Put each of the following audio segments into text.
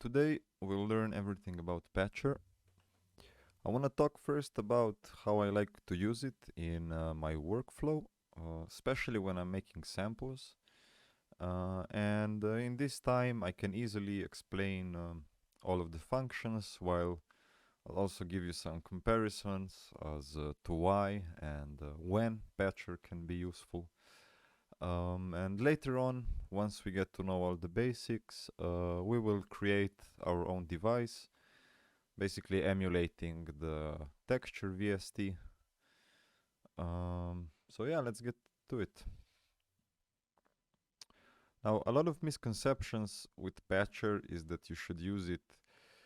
Today we'll learn everything about Patcher. I want to talk first about how I like to use it in my workflow, especially when I'm making samples. And in this time, I can easily explain all of the functions while I'll also give you some comparisons as to why and when Patcher can be useful. And later on, once we get to know all the basics, we will create our own device, basically emulating the texture VST. So yeah, let's get to it. Now, a lot of misconceptions with Patcher is that you should use it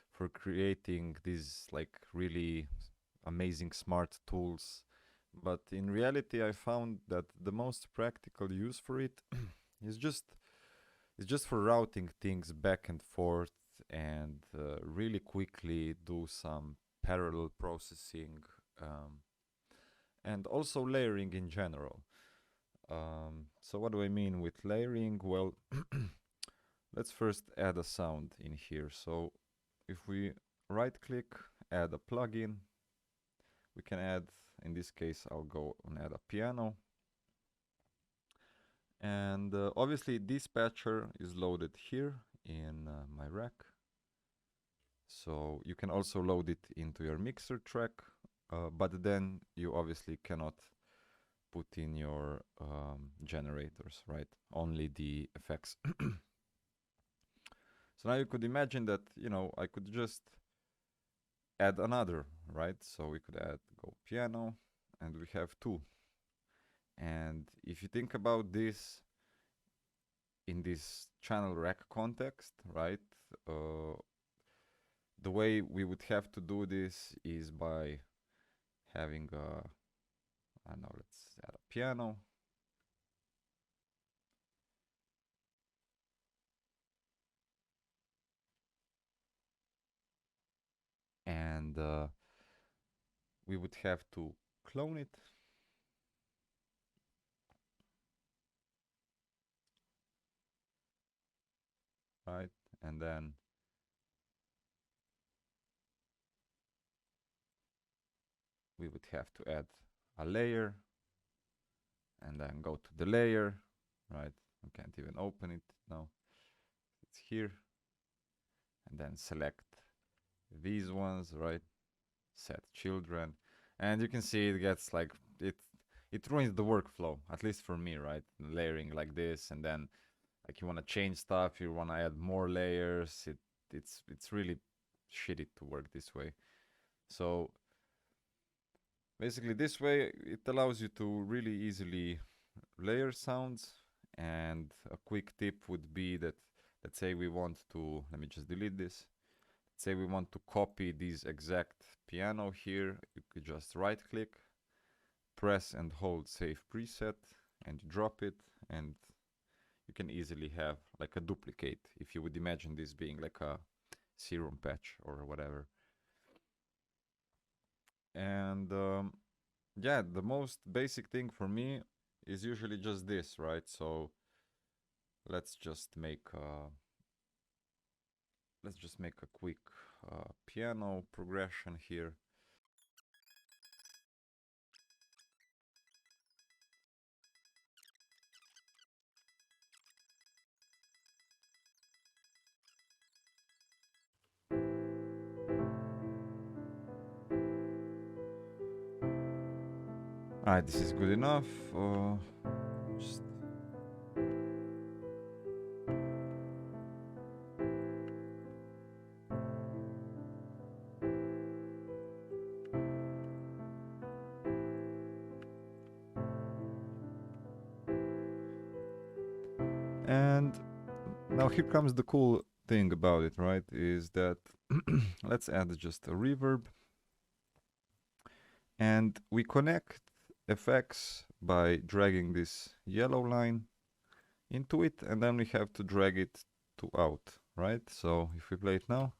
for creating these like really amazing smart tools. But in reality, I found that the most practical use for it is just for routing things back and forth and really quickly do some parallel processing and also layering in general. So what do I mean with layering? Well, let's first add a sound in here. So if we right click, add a plugin, we can add, in this case, I'll go and add a piano. And obviously this patcher is loaded here in my rack. So you can also load it into your mixer track, but then you obviously cannot put in your generators, right? Only the effects. So now you could imagine that, I could just add another, right? So we could add go piano, and we have two. And if you think about this in this channel rack context, right? The way we would have to do this is by having a, I don't know, let's add a piano. And we would have to clone it. Right? And then we would have to add a layer and then go to the layer, right? I can't even open it now. It's here. And then select these ones, right? Set children. And you can see it gets like, it ruins the workflow, at least for me, right? Layering like this, and then like you want to change stuff, you want to add more layers. It's really shitty to work this way. So basically this way it allows you to really easily layer sounds. And a quick tip would be that, let's say we want to, let me just delete this. Let's say we want to copy this exact piano here. You could just right click, press and hold save preset, and drop it, and you can easily have like a duplicate, if you would imagine this being like a serum patch or whatever. And yeah, the most basic thing for me is usually just this, right? So let's just make a quick piano progression here. Alright, this is good enough. Just and now here comes the cool thing about it, right? Is that let's add just a reverb, and we connect effects by dragging this yellow line into it, and then we have to drag it to out, right? So if we play it now,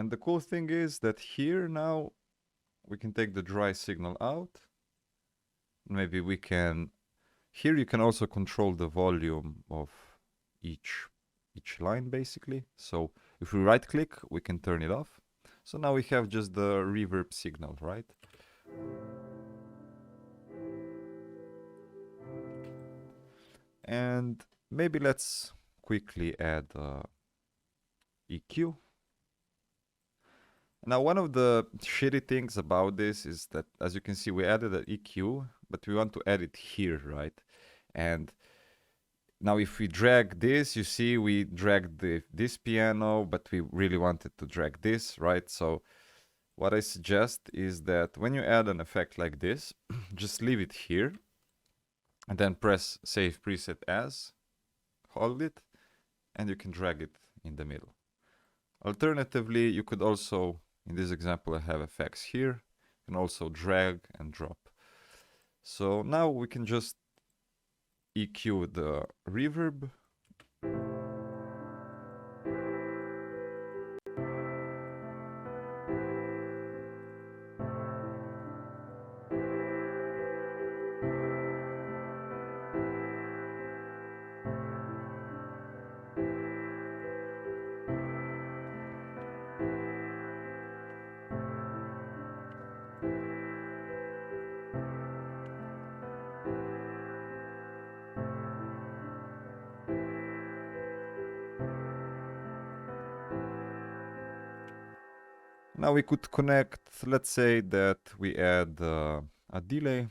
And the cool thing is that here now we can take the dry signal out. Maybe we can, here you can also control the volume of each line basically. So if we right click, we can turn it off. So now we have just the reverb signal, right? And maybe let's quickly add EQ. Now, one of the shitty things about this is that, as you can see, we added an EQ, but we want to add it here, right? And now if we drag this, you see we dragged this piano, but we really wanted to drag this, right? So what I suggest is that when you add an effect like this, just leave it here, and then press Save Preset As, hold it, and you can drag it in the middle. Alternatively, you could also, in this example, I have effects here, you can also drag and drop. So now we can just EQ the reverb. Now we could connect, let's say that we add a delay.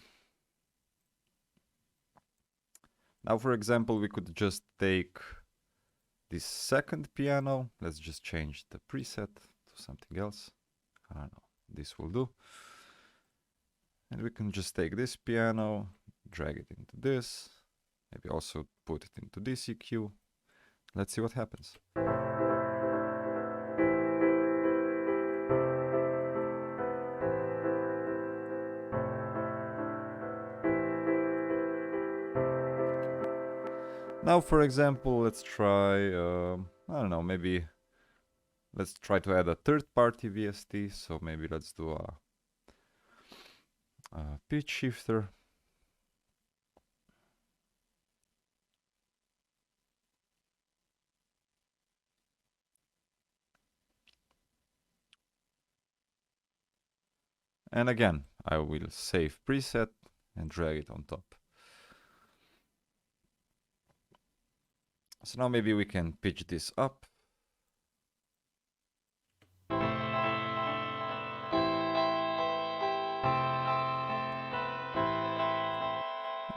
Now, for example, we could just take this second piano. Let's just change the preset to something else. I don't know, this will do. And we can just take this piano, drag it into this, maybe also put it into this EQ. Let's see what happens. Now, for example, let's try, I don't know, maybe let's try to add a third-party VST. So maybe let's do a pitch shifter. And again, I will save preset and drag it on top. So now maybe we can pitch this up.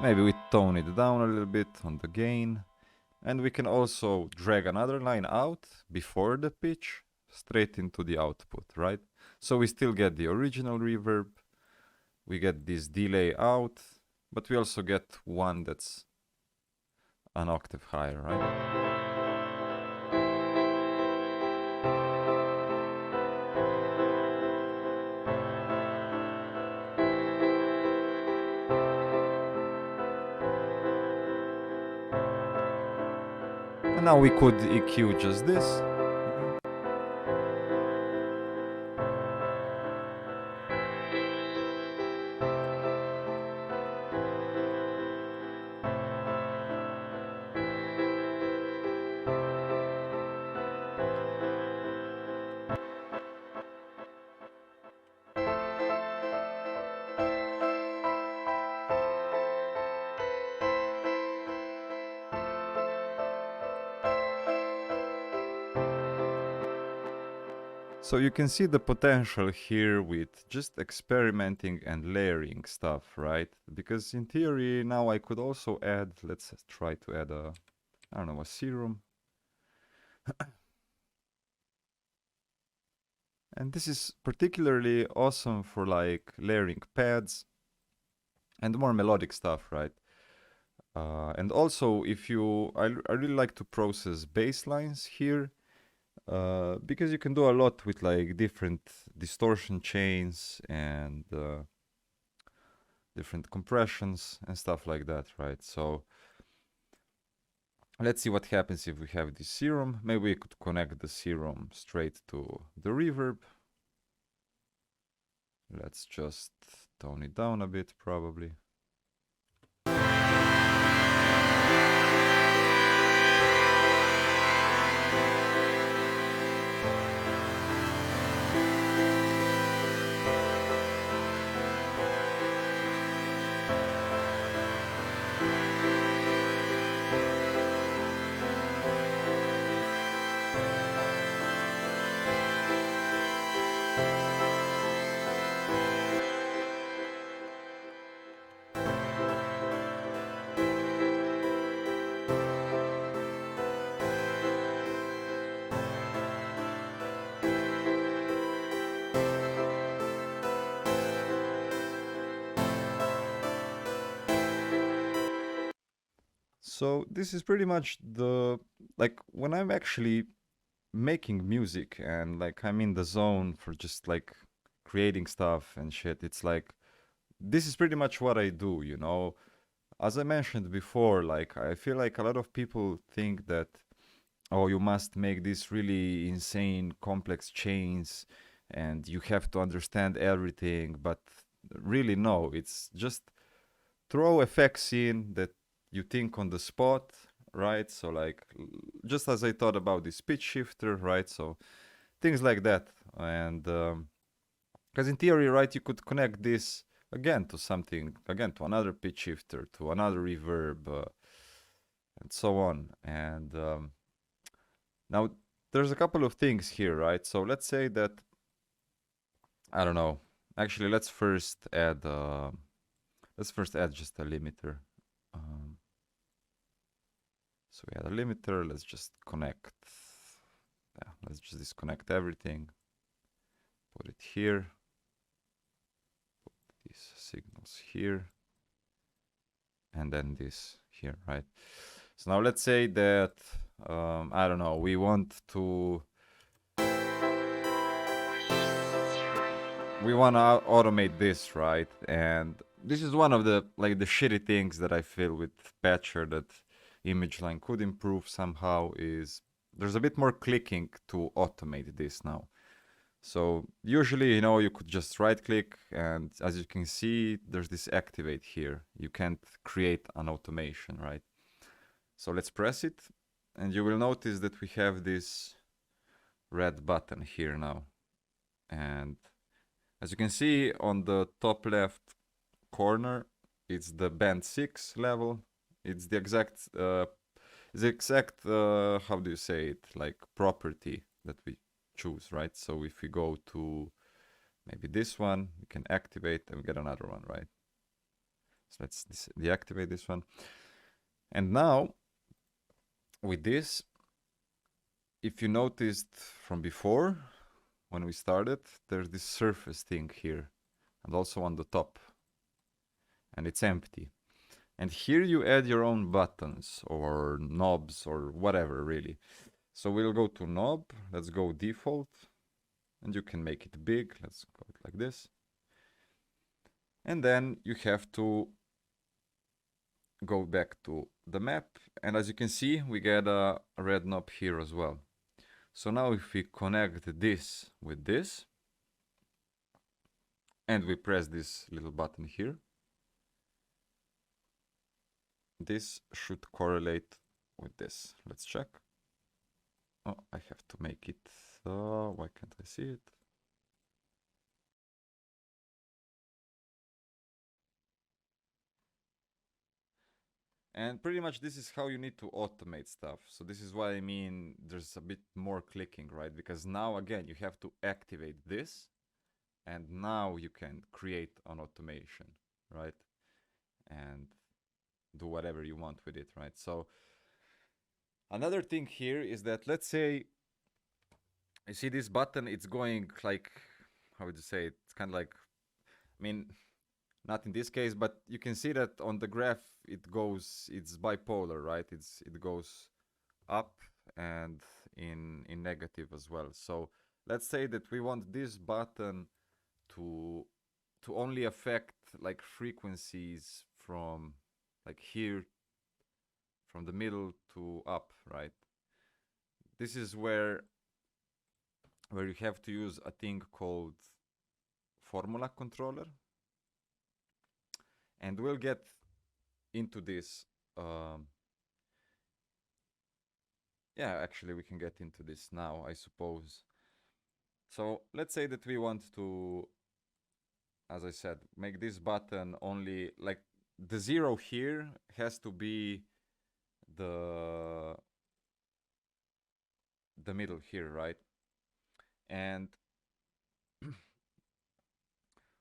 Maybe we tone it down a little bit on the gain. And we can also drag another line out before the pitch, straight into the output, right? So we still get the original reverb, we get this delay out, but we also get one that's an octave higher, right? And now we could EQ just this. So you can see the potential here with just experimenting and layering stuff, right? Because in theory, now I could also add, let's try to add a, I don't know, a serum. And this is particularly awesome for like layering pads and more melodic stuff, right? And also if you, I really like to process bass lines here. Because you can do a lot with like different distortion chains and different compressions and stuff like that, right? So Let's see what happens if we have this serum. Maybe we could connect the serum straight to the reverb. Let's just tone it down a bit, probably. So this is pretty much the, like, when I'm actually making music and like I'm in the zone for just like creating stuff and shit, it's like this is pretty much what I do, you know. As I mentioned before, like I feel like a lot of people think that, oh, you must make these really insane complex chains and you have to understand everything, but really no, it's just throw effects in that you think on the spot, right? So like just as I thought about this pitch shifter, right? So things like that. And because in theory, right, you could connect this again to something, again to another pitch shifter, to another reverb, and so on. And now there's a couple of things here, right? So let's say that, I don't know. Actually, let's first add just a limiter. Um, so we add a limiter. Let's just connect. Yeah, let's just disconnect everything. Put it here. Put these signals here. And then this here, right? So now let's say that, I don't know, we want to automate this, right? And this is one of the like the shitty things that I feel with Patcher that ImageLine could improve somehow is there's a bit more clicking to automate this now. So usually, you know, you could just right click and as you can see, there's this activate here. You can't create an automation, right? So let's press it and you will notice that we have this red button here now. And as you can see on the top left corner, it's the band 6 level. It's the exact, how do you say it, like property that we choose, right? So if we go to maybe this one, we can activate and we get another one, right? So let's deactivate this one. And now with this, if you noticed from before, when we started, there's this surface thing here and also on the top, and it's empty. And here you add your own buttons or knobs or whatever, really. So we'll go to knob, let's go default, and you can make it big. Let's go like this. And then you have to go back to the map. And as you can see, we get a red knob here as well. So now if we connect this with this, and we press this little button here, this should correlate with this. Let's check. Oh, I have to make it. Why can't I see it? And pretty much this is how you need to automate stuff. So this is what I mean, there's a bit more clicking, right? Because now again, you have to activate this and now you can create an automation, right? And do whatever you want with it, right? So another thing here is that, let's say you see this button, it's going like, how would you say it? It's kind of like, I mean, not in this case, but you can see that on the graph it's bipolar, right? It goes up and in negative as well. So let's say that we want this button to only affect like frequencies from like here, from the middle to up, right? This is where you have to use a thing called formula controller, and we'll get into this. Yeah, actually we can get into this now, I suppose. So let's say that we want to, as I said, make this button only, like, the 0 here has to be the middle here, right? And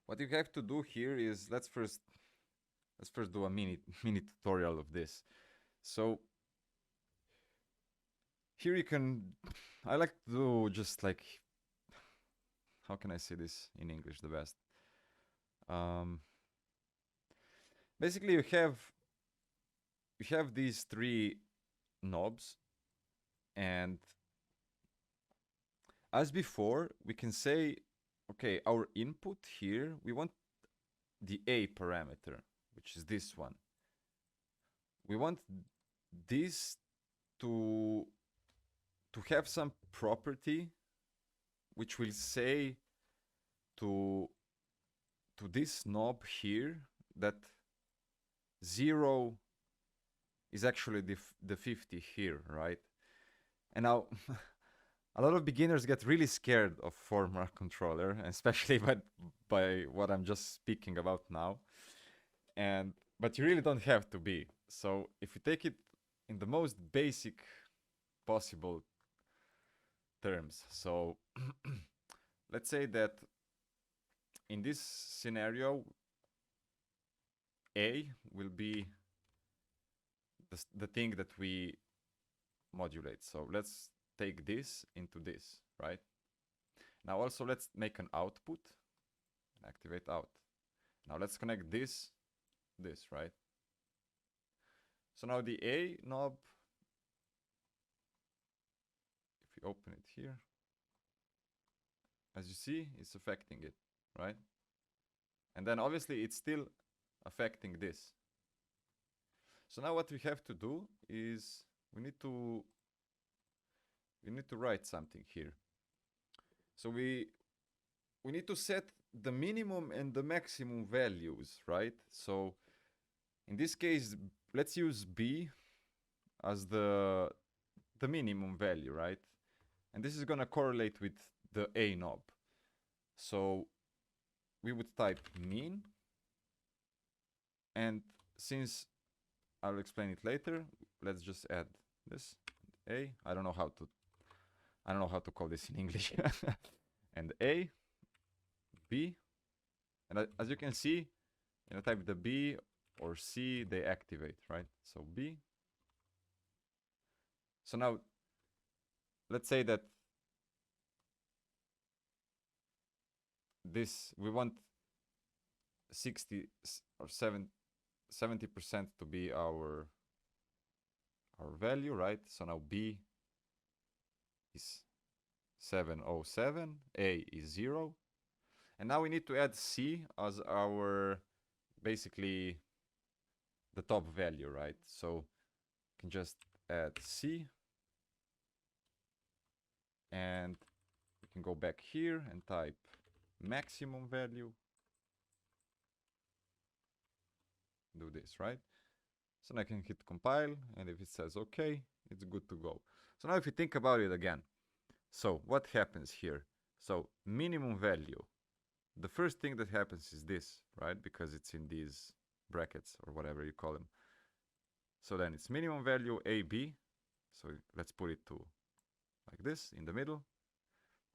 what you have to do here is, let's first do a mini tutorial of this. So here you can, I like to do just like, how can I say this in English the best? Basically you have these 3 knobs, and as before we can say, okay, our input here, we want the A parameter, which is this one. We want this to have some property which will say to this knob here that 0 is actually the 50 here, right? And now a lot of beginners get really scared of formula controller, especially by what I'm just speaking about now. But you really don't have to be. So if you take it in the most basic possible terms, so let's say that in this scenario, A will be the thing that we modulate. So let's take this into this, right? Now also let's make an output and activate out. Now let's connect this, right? So now the A knob, if we open it here, as you see, it's affecting it, right? And then obviously it's still affecting this. So now what we have to do is we need to write something here. So we need to set the minimum and the maximum values, right? So in this case, let's use B as the minimum value, right? And this is gonna correlate with the A knob. So we would type min, and since I'll explain it later, let's just add this A. I don't know how to call this in English. And A, B, and as you can see, you know, type the B or C, they activate, right? So B. So now let's say that this, we want 60 or 70% to be our value, right? So now B is 707, A is 0. And now we need to add C as our, basically, the top value, right? So we can just add C, and we can go back here and type maximum value. Do this, right? So now I can hit compile, and if it says okay, it's good to go. So now if you think about it again, so what happens here? So minimum value, the first thing that happens is this, right? Because it's in these brackets or whatever you call them. So then it's minimum value AB. So let's put it to like this in the middle.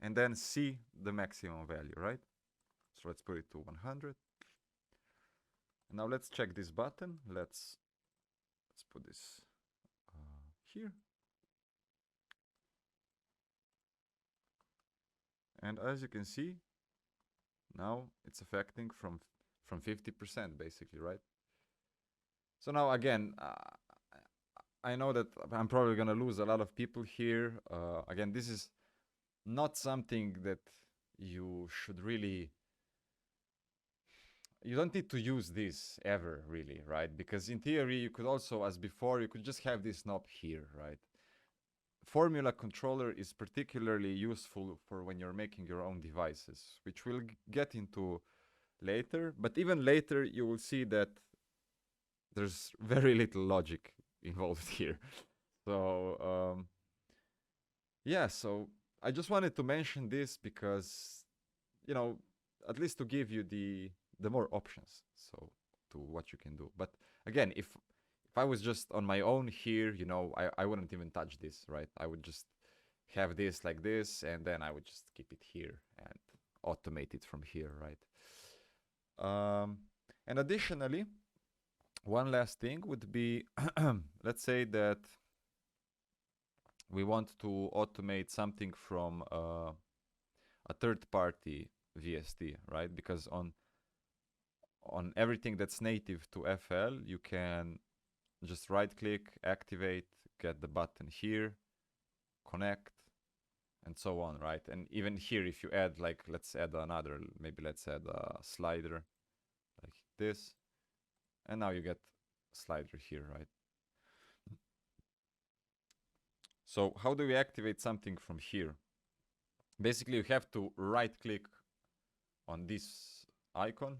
And then C, the maximum value, right? So let's put it to 100. And now let's check this button. Let's put this here. And as you can see, now it's affecting from 50% basically, right? So now again, I know that I'm probably gonna lose a lot of people here. Again, this is not something that you should really you don't need to use this ever, really, right? Because in theory, you could also, as before, you could just have this knob here, right? Formula controller is particularly useful for when you're making your own devices, which we'll get into later. But even later, you will see that there's very little logic involved here. So, yeah, so I just wanted to mention this because, you know, at least to give you the more options, so to what you can do. But again, if I was just on my own here, you know, I wouldn't even touch this, right? I would just have this like this, and then I would just keep it here and automate it from here, right? And additionally, one last thing would be, let's say that we want to automate something from a third-party VST, right? Because on everything that's native to FL, you can just right-click, activate, get the button here, connect, and so on, right? And even here, if you add, like, let's add another, maybe let's add a slider like this, and now you get slider here, right? So how do we activate something from here? Basically, you have to right-click on this icon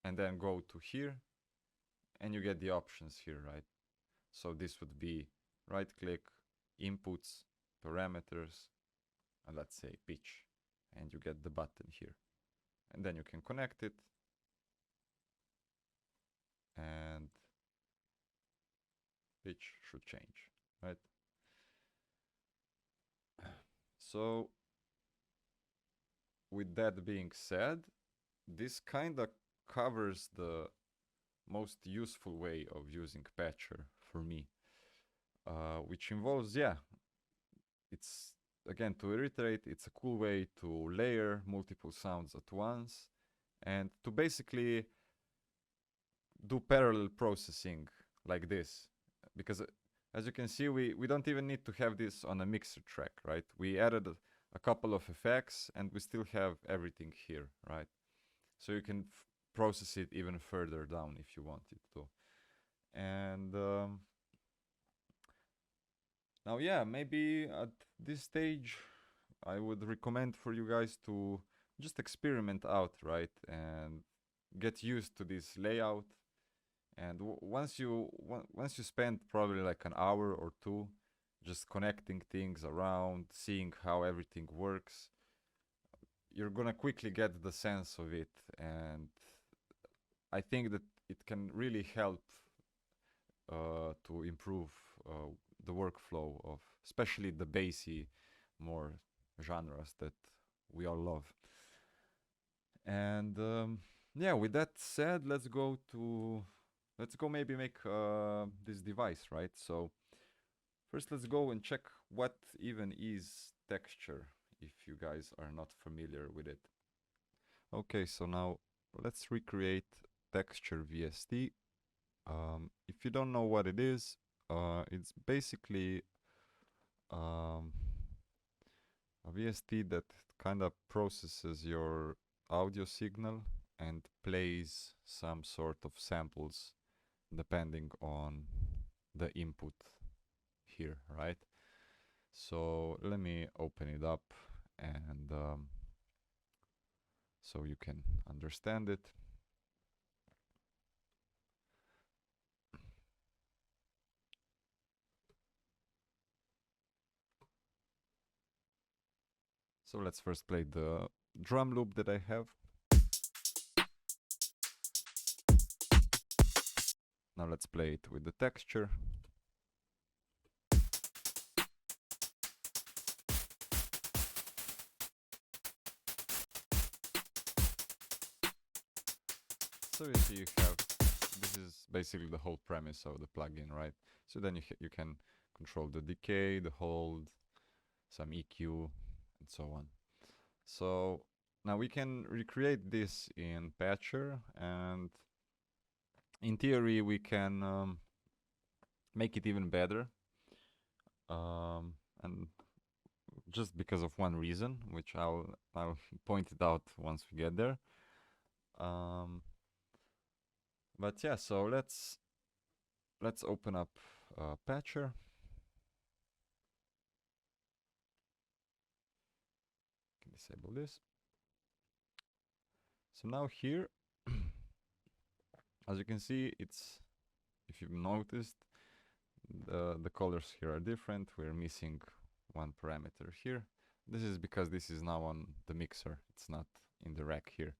and then go to here, and you get the options here, right? So this would be right-click, inputs, parameters, and let's say pitch, and you get the button here. And then you can connect it, and pitch should change, right? So with that being said, this kind of covers the most useful way of using Patcher for me, which involves, yeah, it's, again, to reiterate, it's a cool way to layer multiple sounds at once and to basically do parallel processing like this. Because as you can see, we don't even need to have this on a mixer track, right? We added a couple of effects and we still have everything here, right? So you can process it even further down if you wanted to. And now, yeah, maybe at this stage, I would recommend for you guys to just experiment out, right? And get used to this layout. And once you spend probably like an hour or two just connecting things around, seeing how everything works, you're gonna quickly get the sense of it. And I think that it can really help to improve the workflow of especially the bassy, more genres that we all love. And yeah, with that said, let's go maybe make this device, right? So first let's go and check what even is texture, if you guys are not familiar with it. Okay, so now let's recreate texture VST. If you don't know what it is, it's basically a VST that kind of processes your audio signal and plays some sort of samples depending on the input here, right? So let me open it up and so you can understand it. So let's first play the drum loop that I have. Now let's play it with the texture. So you see, this is basically the whole premise of the plugin, right? So then you can control the decay, the hold, some EQ, and so on. So now we can recreate this in Patcher, and in theory we can make it even better and just because of one reason, which I'll point it out once we get there. But yeah, so let's open up Patcher. Can disable this. So now here, as you can see, it's, if you've noticed, the colors here are different. We're missing one parameter here. This is because this is now on the mixer. It's not in the rack here.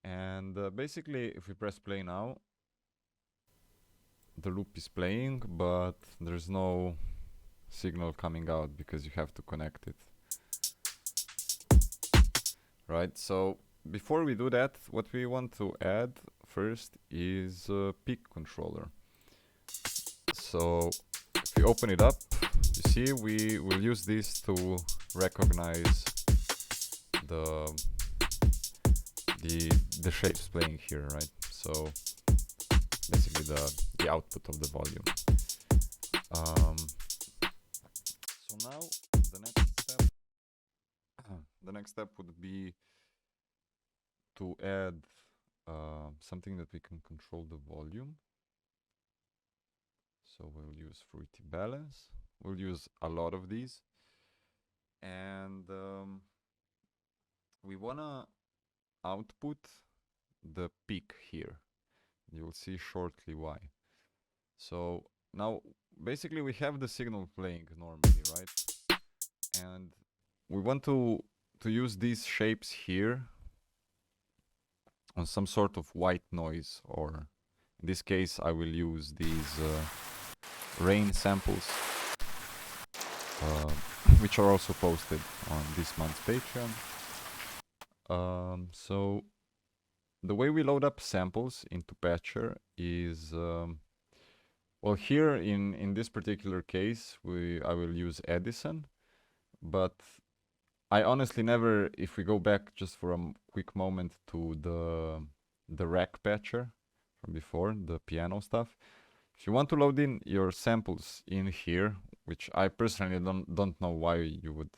And basically, if we press play now, the loop is playing, but there's no signal coming out because you have to connect it. Right, so before we do that, what we want to add first is a peak controller. So if we open it up, you see we will use this to recognize the shapes playing here, right? So basically the output of the volume. So now the next step would be to add something that we can control the volume. So we'll use Fruity Balance. We'll use a lot of these. And we wanna output the peak here. You'll see shortly why. So now basically we have the signal playing normally, right? And we want to use these shapes here on some sort of white noise, or in this case I will use these rain samples, which are also posted on this month's Patreon. So the way we load up samples into Patcher is, well, here in this particular case, I will use Edison, but I honestly never, if we go back just for a quick moment to the rack Patcher from before, the piano stuff, if you want to load in your samples in here, which I personally don't know why you would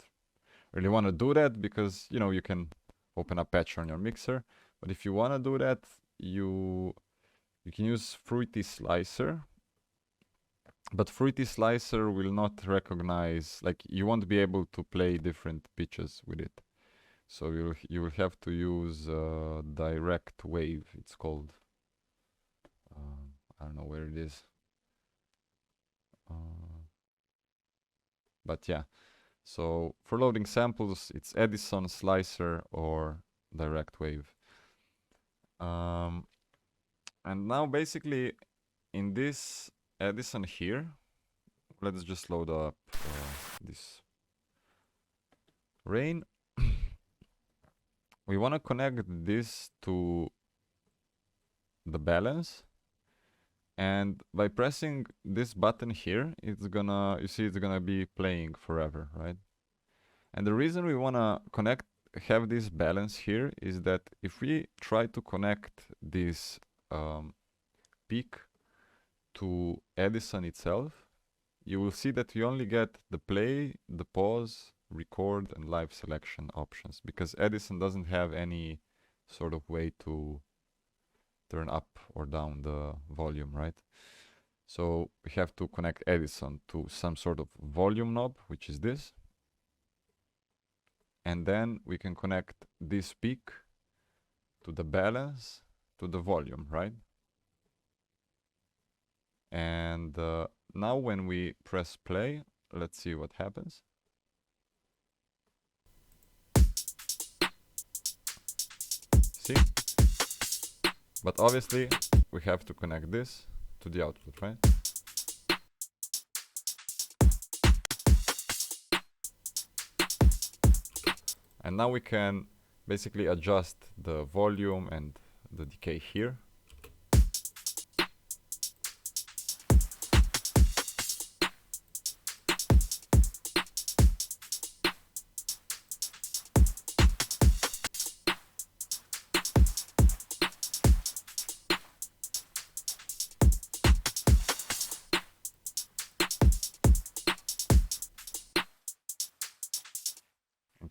really want to do that, because you know you can open a Patcher on your mixer, but if you want to do that, you can use Fruity Slicer. But Fruity Slicer will not recognize, like, you won't be able to play different pitches with it. So you will have to use Direct Wave, it's called. I don't know where it is. But yeah, so for loading samples, it's Edison, Slicer, or Direct Wave. And now basically in this Edison here, let's just load up this rain. We want to connect this to the balance, and by pressing this button here, it's gonna, you see, it's gonna be playing forever, right? And the reason we want to have this balance here is that if we try to connect this peak to Edison itself, you will see that we only get the play, the pause, record, and live selection options, because Edison doesn't have any sort of way to turn up or down the volume, right? So we have to connect Edison to some sort of volume knob, which is this. And then we can connect this peak to the balance, to the volume, right? And now when we press play, let's see what happens. See? But obviously we have to connect this to the output, right? And now we can basically adjust the volume and the decay here.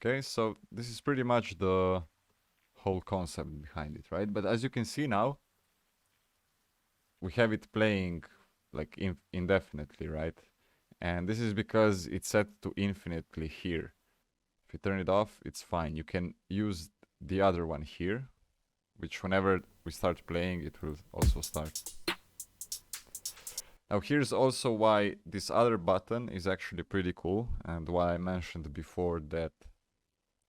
Okay, so this is pretty much the whole concept behind it, right? But as you can see now, we have it playing like indefinitely, right? And this is because it's set to infinitely here. If you turn it off, it's fine. You can use the other one here, which whenever we start playing, it will also start. Now here's also why this other button is actually pretty cool, and why I mentioned before that,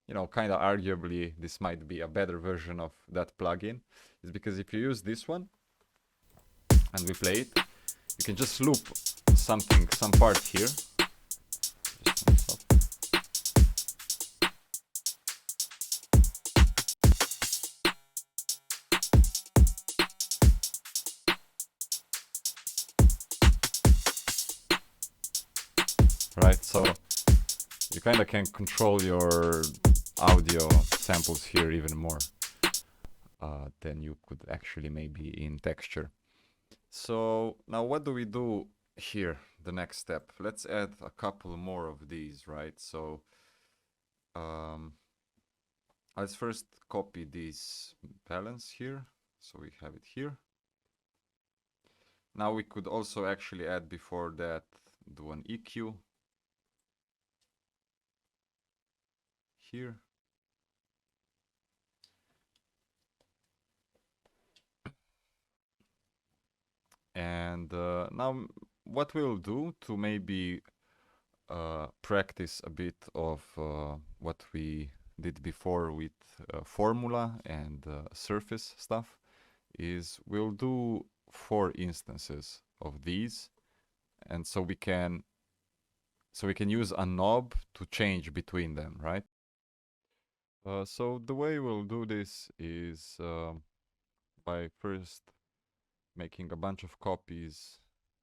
you know, kind of arguably this might be a better version of that plugin, is because if you use this one and we play it, you can just loop some part here. Right, so you kind of can control your audio samples here even more than you could actually maybe in texture. So now what do we do here, the next step? Let's add a couple more of these, right? So let's first copy this balance here, so we have it here. Now we could also actually add before that, do an EQ here. And now what we'll do to maybe practice a bit of what we did before with formula and surface stuff is we'll do 4 instances of these, and so we can use a knob to change between them, right? So the way we'll do this is by first making a bunch of copies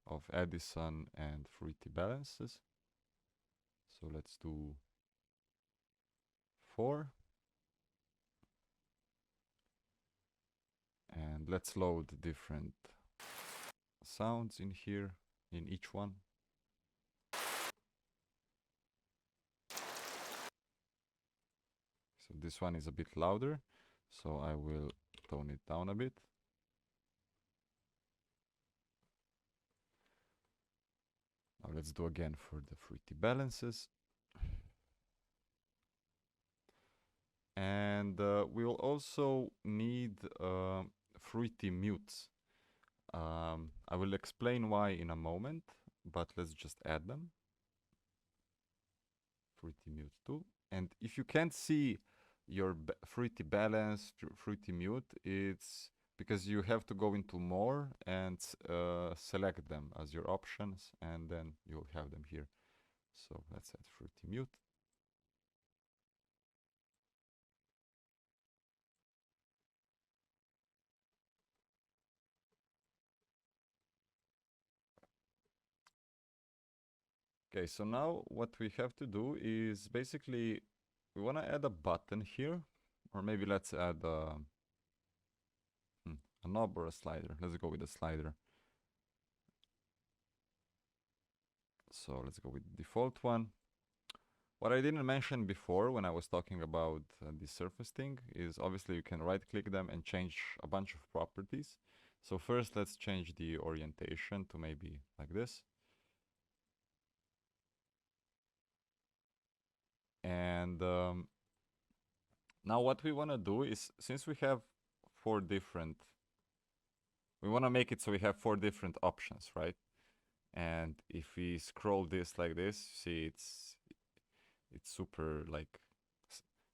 of Edison and Fruity balances. So let's do 4. And let's load different sounds in here, in each one. So this one is a bit louder, so I will tone it down a bit. Now let's do again for the Fruity balances. And we'll also need Fruity mutes. I will explain why in a moment, but let's just add them. Fruity mute 2. And if you can't see your Fruity balance, Fruity mute, it's because you have to go into more and select them as your options, and then you'll have them here. So let's add Fruity mute. Okay, so now what we have to do is basically we want to add a button here, or maybe let's add a knob or a slider. Let's go with a slider. So let's go with the default one. What I didn't mention before when I was talking about the surface thing is obviously you can right click them and change a bunch of properties. So first let's change the orientation to maybe like this. And now what we want to do is, since we have 4 different, we want to make it so we have 4 different options, right? And if we scroll this like this, see it's super like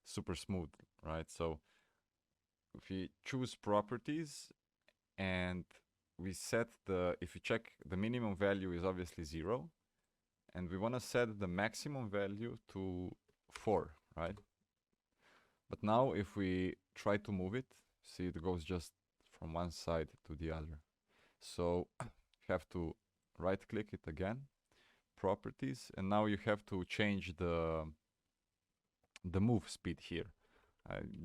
super smooth, right? So if we choose properties and we set the, if you check, the minimum value is obviously 0, and we want to set the maximum value to 4, right? But now if we try to move it, see it goes just from one side to the other. So you have to right click it again, properties, and now you have to change the move speed here.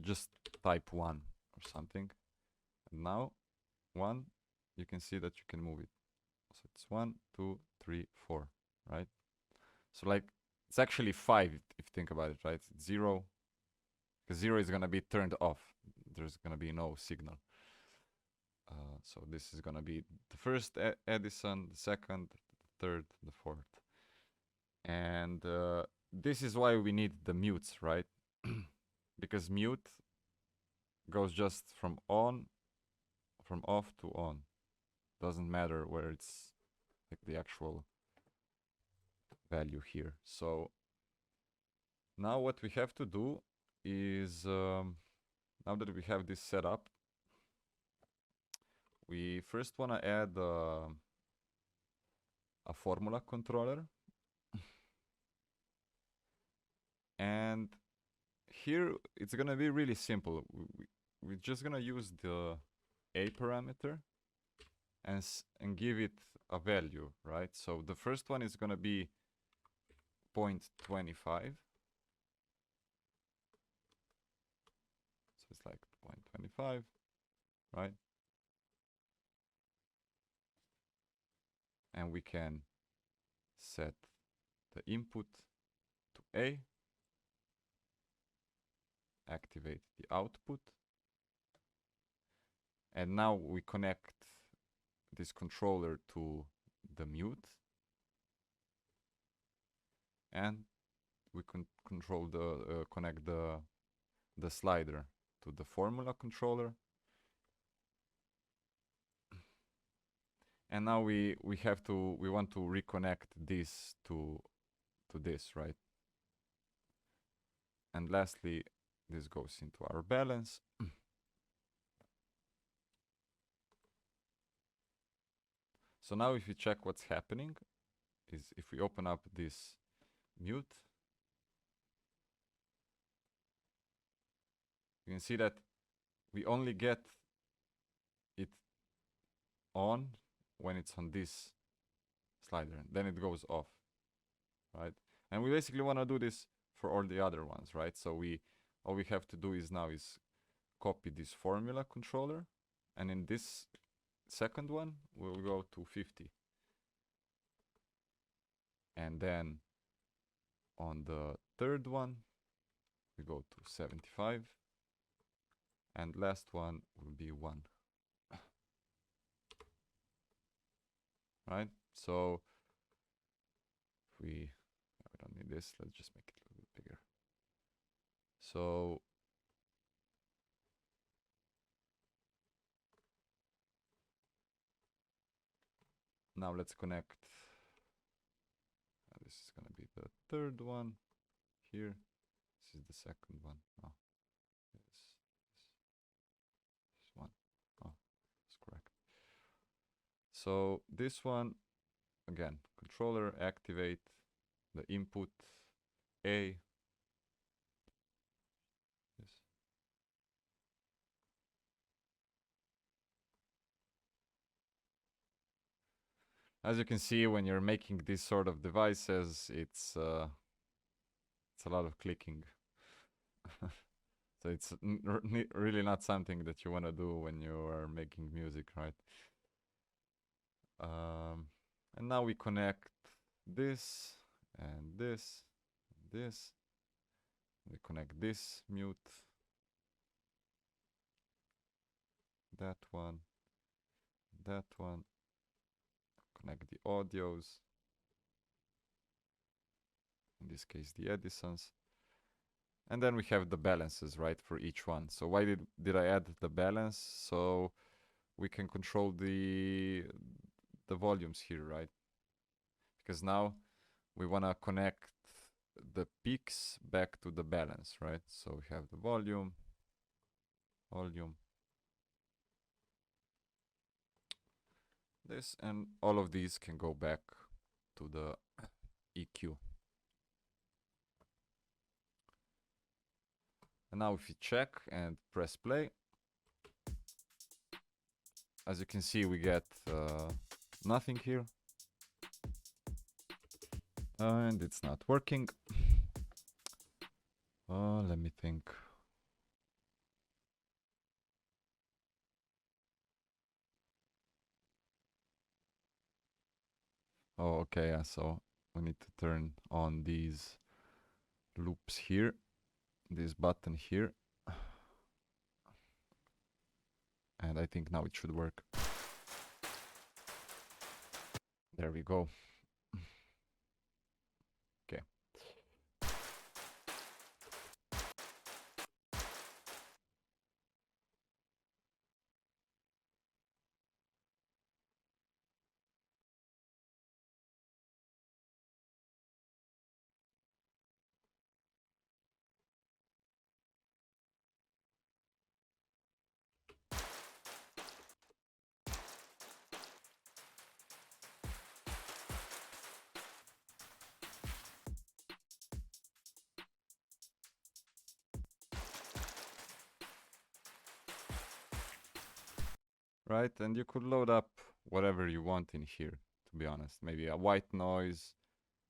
Just type 1 or something, and now 1, you can see that you can move it. So it's 1, 2, 3, 4, right? So like It's actually 5 if you think about it, right? It's 0, because 0 is going to be turned off. There's going to be no signal. So this is going to be the first Edison, the second, the third, the fourth. And this is why we need the mutes, right? Because mute goes just from off to on. Doesn't matter where it's like the actual value here. So now what we have to do is, now that we have this set up, we first want to add a formula controller. And here it's going to be really simple. We're just going to use the A parameter and give it a value, right? So the first one is going to be 0.25. So it's like 0.25, right? And we can set the input to A, activate the output, and now we connect this controller to the mute, and we can control the connect the slider to the formula controller. And now we want to reconnect this to this, right? And lastly, this goes into our balance. So now if you check what's happening, is if we open up this mute, you can see that we only get it on when it's on this slider, then it goes off, right? And we basically want to do this for all the other ones, right? So all we have to do is now is copy this formula controller, and in this second one we'll go to 50, and then on the third one we go to 75, and last one will be 1. Right? So if we don't need this, let's just make it a little bit bigger. So now let's connect. This is going to be the third one here. This is the second one. Oh, this one. Oh, that's correct. So this one, again, controller, activate the input A. This. As you can see, when you're making these sort of devices, it's a lot of clicking. So it's really not something that you want to do when you are making music, right? And now we connect this and this and this. We connect this mute, that one, that one. Connect the audios. In this case, the Edisons. And then we have the balances, right, for each one. So why did I add the balance? So we can control the volumes here, right? Because now we want to connect the peaks back to the balance, right? So we have the volume, this, and all of these can go back to the EQ. And now if you check and press play, as you can see, we get nothing here. And it's not working. Let me think. Oh, okay, yeah, so we need to turn on these loops here, this button here. And I think now it should work. There we go. Okay. Right, and you could load up whatever you want in here, to be honest. Maybe a white noise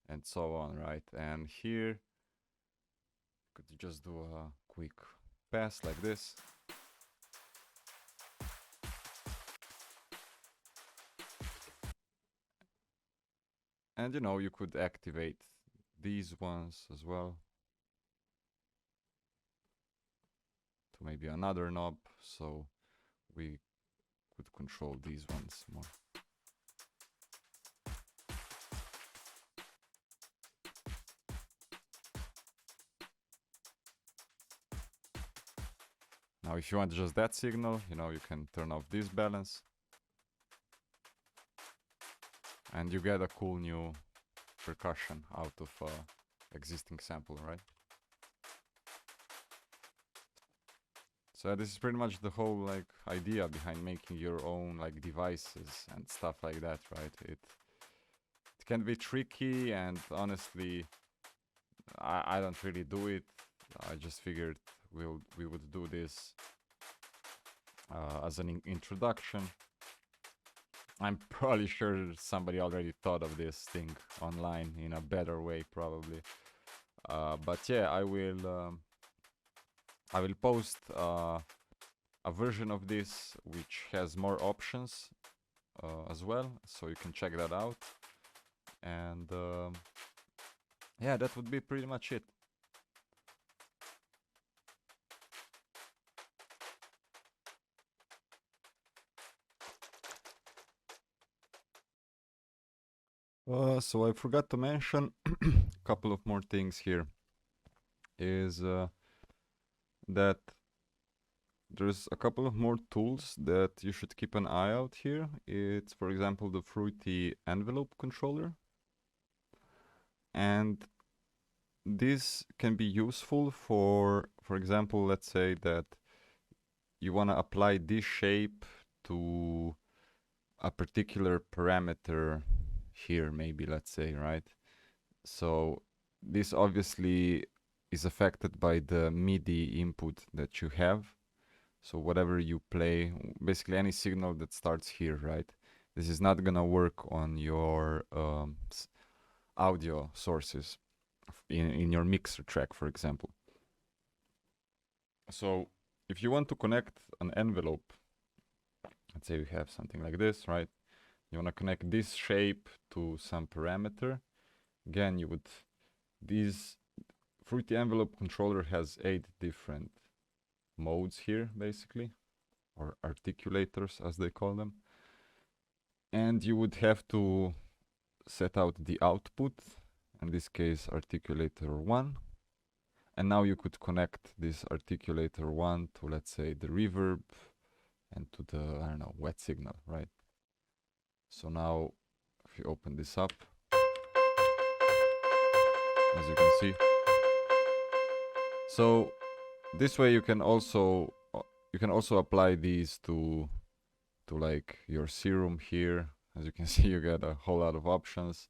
and so on, right? And here, could you just do a quick pass like this. And you know, you could activate these ones as well to maybe another knob, so we could control these ones more. Now, if you want just that signal, you know, you can turn off this balance. And you get a cool new percussion out of existing sample, right? So this is pretty much the whole like idea behind making your own like devices and stuff like that, right? It can be tricky, and honestly, I don't really do it. I just figured we would do this as an introduction. I'm probably sure somebody already thought of this thing online in a better way, probably. But yeah, I will post a version of this which has more options as well, so you can check that out. And yeah, that would be pretty much it. So I forgot to mention a couple of more things here. Is that there's a couple of more tools that you should keep an eye out here. It's, for example, the Fruity envelope controller. And this can be useful for example, let's say that you want to apply this shape to a particular parameter here, maybe, let's say, right? So this obviously is affected by the MIDI input that you have. So whatever you play, basically any signal that starts here, right? This is not gonna work on your audio sources in your mixer track, for example. So if you want to connect an envelope, let's say we have something like this, right? You want to connect this shape to some parameter. Again, you would, this Fruity envelope controller has 8 different modes here, basically, or articulators as they call them. And you would have to set out the output, in this case articulator 1. And now you could connect this articulator 1 to, let's say, the reverb and to the, I don't know, wet signal, right? So now if you open this up, as you can see, so this way you can also apply these to like your serum here. As you can see, you get a whole lot of options.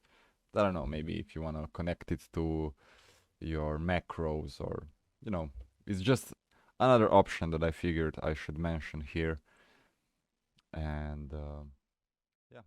I don't know, maybe if you want to connect it to your macros, or, you know, it's just another option that I figured I should mention here. And yeah.